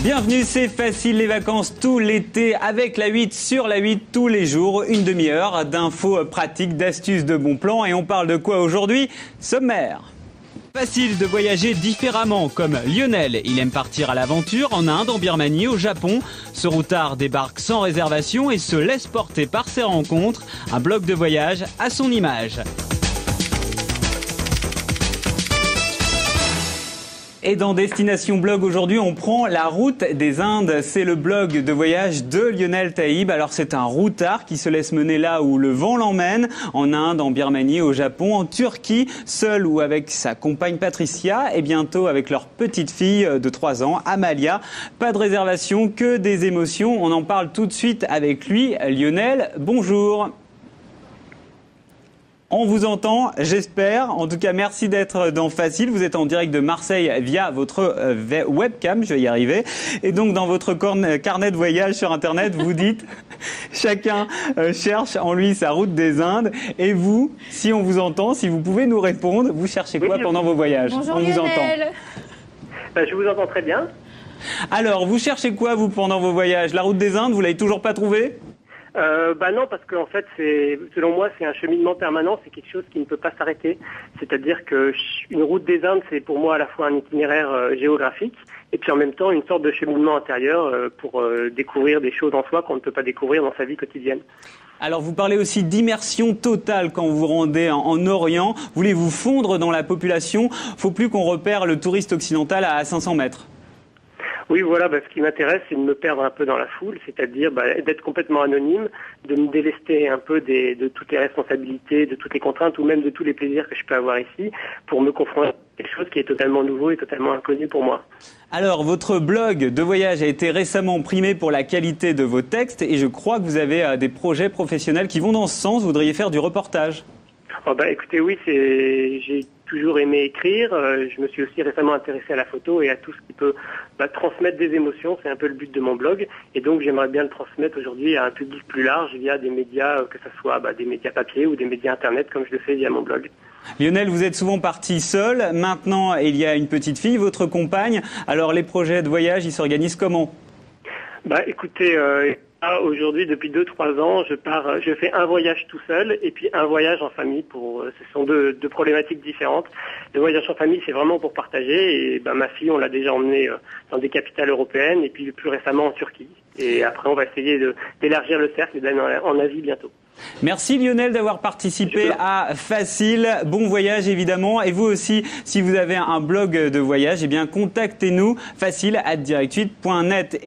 Bienvenue, c'est facile les vacances tout l'été avec la 8 sur la 8 tous les jours. Une demi-heure d'infos pratiques, d'astuces, de bons plans. Et on parle de quoi aujourd'hui? Sommaire. Facile de voyager différemment, comme Lionel. Il aime partir à l'aventure en Inde, en Birmanie, au Japon. Ce routard débarque sans réservation et se laisse porter par ses rencontres. Un blog de voyage à son image. Et dans Destination Blog aujourd'hui, on prend la route des Indes. C'est le blog de voyage de Lionel Taïb. Alors c'est un routard qui se laisse mener là où le vent l'emmène, en Inde, en Birmanie, au Japon, en Turquie, seul ou avec sa compagne Patricia et bientôt avec leur petite fille de 3 ans, Amalia. Pas de réservation, que des émotions. On en parle tout de suite avec lui. Lionel, bonjour. On vous entend, j'espère. En tout cas, merci d'être dans Facile. Vous êtes en direct de Marseille via votre webcam, je vais y arriver. Et donc, dans votre carnet de voyage sur Internet, vous dites chacun cherche en lui sa route des Indes. Et vous, si on vous entend, si vous pouvez nous répondre, vous cherchez quoi pendant vos voyages? Bonjour, on Lionel. vous entend. Je vous entends très bien. Alors, vous cherchez quoi, vous, pendant vos voyages? La route des Indes, vous l'avez toujours pas trouvée? Non, parce qu'en fait, selon moi, c'est un cheminement permanent, c'est quelque chose qui ne peut pas s'arrêter. C'est-à-dire que une route des Indes, c'est pour moi à la fois un itinéraire géographique et puis en même temps une sorte de cheminement intérieur pour découvrir des choses en soi qu'on ne peut pas découvrir dans sa vie quotidienne. Alors vous parlez aussi d'immersion totale quand vous vous rendez en Orient. Voulez-vous fondre dans la population? Faut plus qu'on repère le touriste occidental à 500 mètres. Oui, voilà, ce qui m'intéresse, c'est de me perdre un peu dans la foule, c'est-à-dire d'être complètement anonyme, de me délester un peu de toutes les responsabilités, de toutes les contraintes ou même de tous les plaisirs que je peux avoir ici pour me confronter à quelque chose qui est totalement nouveau et totalement inconnu pour moi. Alors, votre blog de voyage a été récemment primé pour la qualité de vos textes et je crois que vous avez des projets professionnels qui vont dans ce sens. Vous voudriez faire du reportage? Écoutez, oui, j'ai toujours aimé écrire. Je me suis aussi récemment intéressé à la photo et à tout ce qui peut transmettre des émotions. C'est un peu le but de mon blog. Et donc, j'aimerais bien le transmettre aujourd'hui à un public plus large via des médias, que ce soit des médias papier ou des médias Internet, comme je le fais via mon blog. Lionel, vous êtes souvent parti seul. Maintenant, il y a une petite fille, votre compagne. Alors, les projets de voyage, ils s'organisent comment? Écoutez... Aujourd'hui, depuis 2-3 ans, je fais un voyage tout seul et puis un voyage en famille. Ce sont deux problématiques différentes. Le voyage en famille, c'est vraiment pour partager. Et ma fille, on l'a déjà emmenée dans des capitales européennes et puis plus récemment en Turquie. Et après, on va essayer d'élargir le cercle et d'aller en Asie bientôt. Merci Lionel d'avoir participé à Facile. Bon voyage évidemment. Et vous aussi, si vous avez un blog de voyage, contactez-nous facile@direct8.net.